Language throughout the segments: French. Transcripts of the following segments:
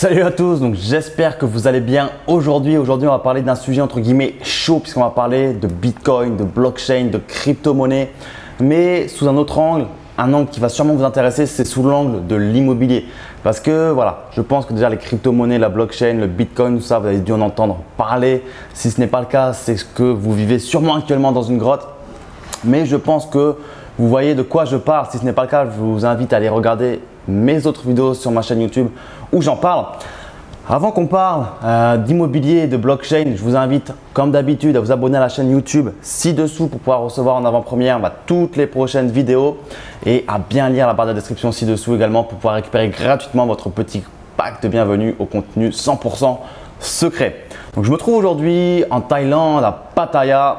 Salut à tous, donc j'espère que vous allez bien aujourd'hui. Aujourd'hui, on va parler d'un sujet entre guillemets chaud puisqu'on va parler de Bitcoin, de blockchain, de crypto-monnaie, mais sous un autre angle, un angle qui va sûrement vous intéresser, c'est sous l'angle de l'immobilier. Parce que voilà, je pense que déjà les crypto-monnaies, la blockchain, le Bitcoin, tout ça, vous avez dû en entendre parler. Si ce n'est pas le cas, c'est que vous vivez sûrement actuellement dans une grotte. Mais je pense que vous voyez de quoi je parle. Si ce n'est pas le cas, je vous invite à aller regarder mes autres vidéos sur ma chaîne YouTube où j'en parle. Avant qu'on parle d'immobilier et de blockchain, je vous invite comme d'habitude à vous abonner à la chaîne YouTube ci-dessous pour pouvoir recevoir en avant-première toutes les prochaines vidéos et à bien lire la barre de description ci-dessous également pour pouvoir récupérer gratuitement votre petit pack de bienvenue au contenu 100% secret. Donc je me trouve aujourd'hui en Thaïlande, à Pattaya,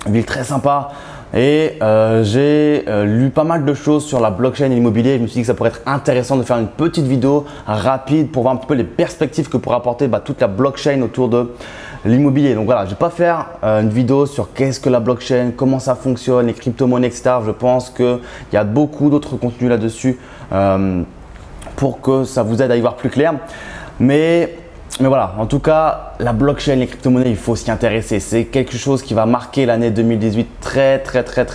une ville très sympa. Et j'ai lu pas mal de choses sur la blockchain et l'immobilier. Je me suis dit que ça pourrait être intéressant de faire une petite vidéo rapide pour voir un petit peu les perspectives que pourrait apporter toute la blockchain autour de l'immobilier. Donc voilà, je ne vais pas faire une vidéo sur qu'est-ce que la blockchain, comment ça fonctionne, les crypto-monnaies, etc. Je pense qu'il y a beaucoup d'autres contenus là-dessus pour que ça vous aide à y voir plus clair. Mais voilà, en tout cas, la blockchain, les crypto-monnaies, il faut s'y intéresser. C'est quelque chose qui va marquer l'année 2018 très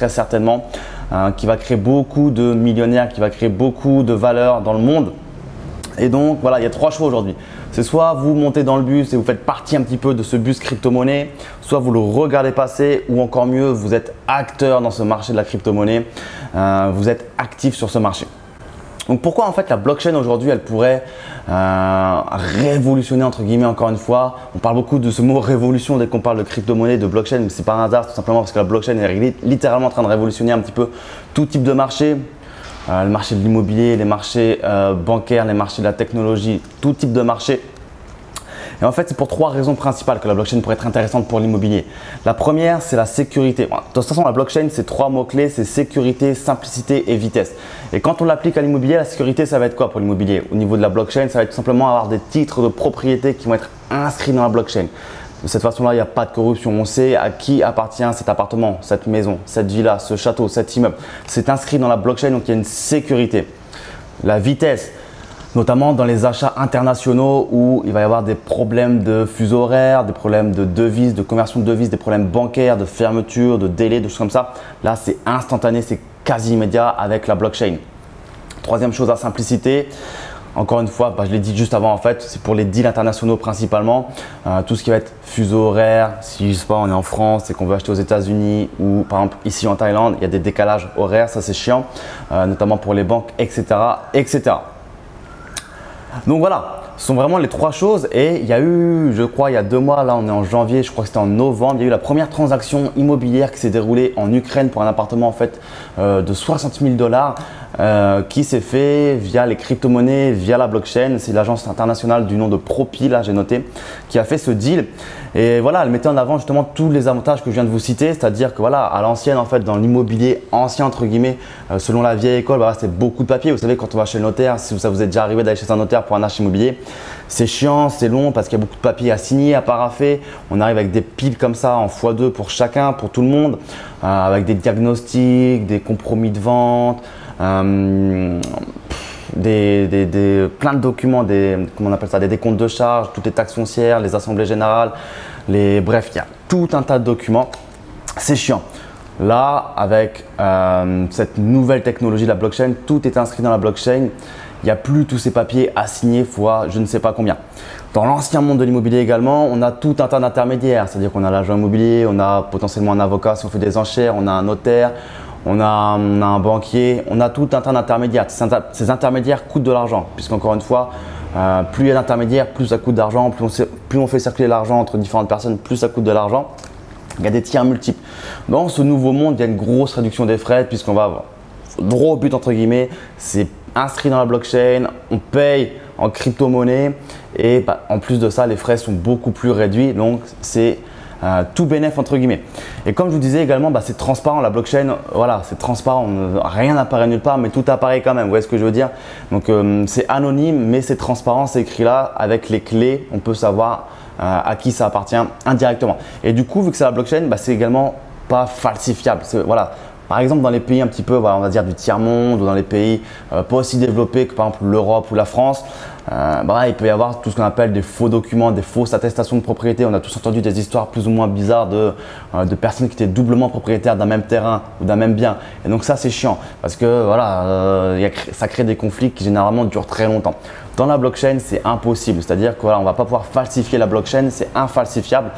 certainement, qui va créer beaucoup de millionnaires, qui va créer beaucoup de valeur dans le monde. Et donc voilà, il y a trois choix aujourd'hui. C'est soit vous montez dans le bus et vous faites partie un petit peu de ce bus crypto-monnaie, soit vous le regardez passer ou encore mieux, vous êtes acteur dans ce marché de la crypto-monnaie, vous êtes actif sur ce marché. Donc pourquoi en fait la blockchain aujourd'hui elle pourrait révolutionner entre guillemets encore une fois. On parle beaucoup de ce mot révolution dès qu'on parle de crypto-monnaie, de blockchain, mais c'est pas un hasard tout simplement parce que la blockchain est littéralement en train de révolutionner un petit peu tout type de marché. Le marché de l'immobilier, les marchés bancaires, les marchés de la technologie, tout type de marché. Et en fait, c'est pour trois raisons principales que la blockchain pourrait être intéressante pour l'immobilier. La première, c'est la sécurité. De toute façon, la blockchain, c'est trois mots-clés, c'est sécurité, simplicité et vitesse. Et quand on l'applique à l'immobilier, la sécurité, ça va être quoi pour l'immobilier? Au niveau de la blockchain, ça va être tout simplement avoir des titres de propriété qui vont être inscrits dans la blockchain. De cette façon-là, il n'y a pas de corruption. On sait à qui appartient cet appartement, cette maison, cette villa, ce château, cet immeuble. C'est inscrit dans la blockchain, donc il y a une sécurité. La vitesse, notamment dans les achats internationaux où il va y avoir des problèmes de fuseau horaire, des problèmes de devises, de conversion de devises, des problèmes bancaires, de fermeture, de délai, de choses comme ça. Là, c'est instantané, c'est quasi immédiat avec la blockchain. Troisième chose, la simplicité. Encore une fois, je l'ai dit juste avant en fait, c'est pour les deals internationaux principalement. Tout ce qui va être fuseau horaire, si je sais pas, on est en France et qu'on veut acheter aux États-Unis ou par exemple ici en Thaïlande, il y a des décalages horaires, ça c'est chiant, notamment pour les banques, etc. etc. Donc voilà, ce sont vraiment les trois choses et il y a eu, je crois, il y a 2 mois, là on est en janvier, je crois que c'était en novembre, il y a eu la première transaction immobilière qui s'est déroulée en Ukraine pour un appartement en fait de 60 000 $ qui s'est fait via les crypto-monnaies, via la blockchain. C'est l'agence internationale du nom de Propi, là j'ai noté, qui a fait ce deal. Et voilà, elle mettait en avant justement tous les avantages que je viens de vous citer, c'est-à-dire que voilà, à l'ancienne en fait, dans l'immobilier ancien entre guillemets, selon la vieille école, voilà, c'est beaucoup de papiers. Vous savez, quand on va chez le notaire, si ça vous est déjà arrivé d'aller chez un notaire pour un achat immobilier, c'est chiant, c'est long parce qu'il y a beaucoup de papiers à signer, à parapher. On arrive avec des piles comme ça en x2 pour chacun, pour tout le monde, avec des diagnostics, des compromis de vente, plein de documents, comment on appelle ça, des décomptes de charges, toutes les taxes foncières, les assemblées générales, bref, il y a tout un tas de documents. C'est chiant. Là, avec cette nouvelle technologie de la blockchain, tout est inscrit dans la blockchain. Il n'y a plus tous ces papiers à signer fois je ne sais pas combien. Dans l'ancien monde de l'immobilier également, on a tout un tas d'intermédiaires. C'est-à-dire qu'on a l'agent immobilier, on a potentiellement un avocat si on fait des enchères, on a un notaire, on a un banquier, on a tout un tas d'intermédiaires. Ces intermédiaires coûtent de l'argent puisqu'encore une fois, plus il y a d'intermédiaires, plus ça coûte d'argent, plus on fait circuler l'argent entre différentes personnes, plus ça coûte de l'argent. Il y a des tiers multiples. Dans ce nouveau monde, il y a une grosse réduction des frais puisqu'on va avoir droit au but entre guillemets, c'est inscrit dans la blockchain, on paye en crypto-monnaie et en plus de ça, les frais sont beaucoup plus réduits. Donc, c'est tout bénef entre guillemets. Et comme je vous disais également, c'est transparent la blockchain, voilà, c'est transparent, rien n'apparaît nulle part mais tout apparaît quand même, vous voyez ce que je veux dire. Donc c'est anonyme mais c'est transparent, c'est écrit là avec les clés, on peut savoir à qui ça appartient indirectement. Et du coup, vu que c'est la blockchain, c'est également pas falsifiable. Voilà. Par exemple, dans les pays un petit peu, voilà, on va dire du tiers-monde ou dans les pays pas aussi développés que par exemple l'Europe ou la France, il peut y avoir tout ce qu'on appelle des faux documents, des fausses attestations de propriété. On a tous entendu des histoires plus ou moins bizarres de personnes qui étaient doublement propriétaires d'un même terrain ou d'un même bien. Et donc ça, c'est chiant parce que voilà, ça crée des conflits qui généralement durent très longtemps. Dans la blockchain, c'est impossible. C'est-à-dire qu'on ne va pas pouvoir falsifier la blockchain, c'est infalsifiable.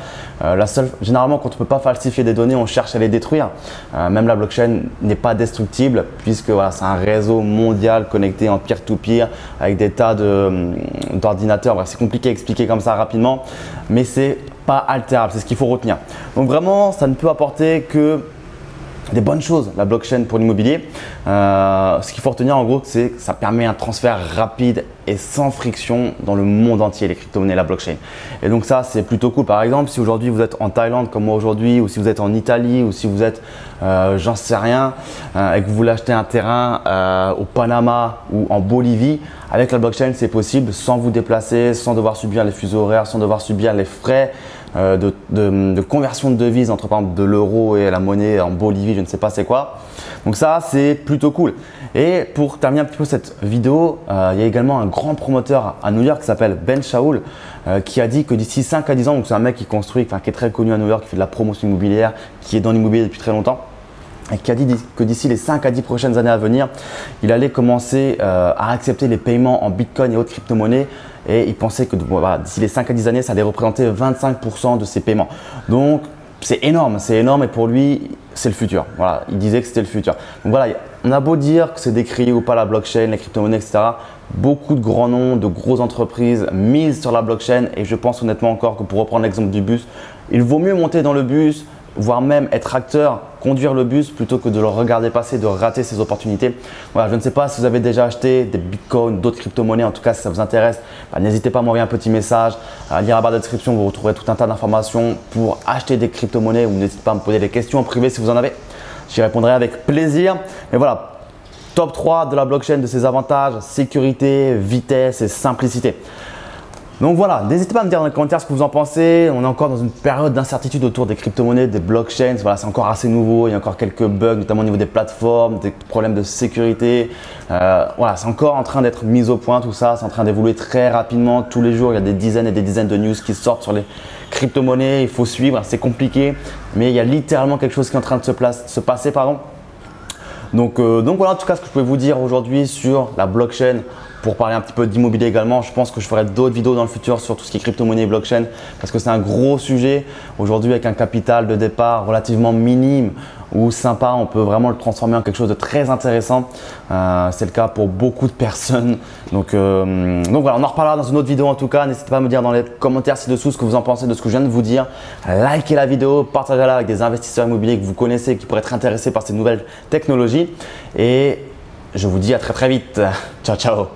Généralement, quand on ne peut pas falsifier des données, on cherche à les détruire. Même la blockchain n'est pas destructible puisque voilà, c'est un réseau mondial connecté en peer-to-peer avec des tas d'ordinateurs. Bref, c'est compliqué à expliquer comme ça rapidement, mais c'est pas altérable, c'est ce qu'il faut retenir. Donc vraiment, ça ne peut apporter que des bonnes choses, la blockchain pour l'immobilier. Ce qu'il faut retenir en gros, c'est que ça permet un transfert rapide et sans friction dans le monde entier, les crypto-monnaies, la blockchain. Et donc ça, c'est plutôt cool. Par exemple, si aujourd'hui vous êtes en Thaïlande comme moi aujourd'hui, ou si vous êtes en Italie, ou si vous êtes, j'en sais rien, et que vous voulez acheter un terrain au Panama ou en Bolivie, avec la blockchain, c'est possible sans vous déplacer, sans devoir subir les fuseaux horaires, sans devoir subir les frais de conversion de devises entre par exemple de l'euro et la monnaie en Bolivie, je ne sais pas c'est quoi. Donc ça, c'est plutôt cool. Et pour terminer un petit peu cette vidéo, il y a également un grand promoteur à New York qui s'appelle Ben Shaul qui a dit que d'ici 5 à 10 ans, donc c'est un mec qui construit, qui est très connu à New York, qui fait de la promotion immobilière, qui est dans l'immobilier depuis très longtemps, et qui a dit que d'ici les 5 à 10 prochaines années à venir, il allait commencer à accepter les paiements en Bitcoin et autres crypto-monnaies. Et il pensait que voilà, d'ici les 5 à 10 années, ça allait représenter 25% de ses paiements. Donc, c'est énorme et pour lui, c'est le futur. Voilà, il disait que c'était le futur. Donc voilà, on a beau dire que c'est décrié ou pas la blockchain, les crypto-monnaies, etc. Beaucoup de grands noms, de grosses entreprises misent sur la blockchain et je pense honnêtement encore que pour reprendre l'exemple du bus, il vaut mieux monter dans le bus, voire même être acteur, conduire le bus plutôt que de le regarder passer, de rater ses opportunités. Voilà, je ne sais pas si vous avez déjà acheté des bitcoins, d'autres crypto-monnaies, en tout cas si ça vous intéresse, n'hésitez pas à m'envoyer un petit message, à lire la barre de description, vous retrouverez tout un tas d'informations pour acheter des crypto-monnaies ou n'hésitez pas à me poser des questions en privé si vous en avez, j'y répondrai avec plaisir. Mais voilà, top 3 de la blockchain, de ses avantages, sécurité, vitesse et simplicité. Donc voilà, n'hésitez pas à me dire dans les commentaires ce que vous en pensez. On est encore dans une période d'incertitude autour des crypto-monnaies, des blockchains. Voilà, c'est encore assez nouveau. Il y a encore quelques bugs, notamment au niveau des plateformes, des problèmes de sécurité. Voilà, c'est encore en train d'être mis au point tout ça. C'est en train d'évoluer très rapidement. Tous les jours, il y a des dizaines et des dizaines de news qui sortent sur les crypto-monnaies. Il faut suivre, c'est compliqué. Mais il y a littéralement quelque chose qui est en train de se passer. Donc voilà en tout cas ce que je pouvais vous dire aujourd'hui sur la blockchain. Pour parler un petit peu d'immobilier également, je pense que je ferai d'autres vidéos dans le futur sur tout ce qui est crypto-monnaie et blockchain parce que c'est un gros sujet. Aujourd'hui, avec un capital de départ relativement minime ou sympa, on peut vraiment le transformer en quelque chose de très intéressant. C'est le cas pour beaucoup de personnes. Donc voilà, on en reparlera dans une autre vidéo en tout cas. N'hésitez pas à me dire dans les commentaires ci-dessous ce que vous en pensez de ce que je viens de vous dire. Likez la vidéo, partagez-la avec des investisseurs immobiliers que vous connaissez et qui pourraient être intéressés par ces nouvelles technologies. Et je vous dis à très vite. Ciao, ciao.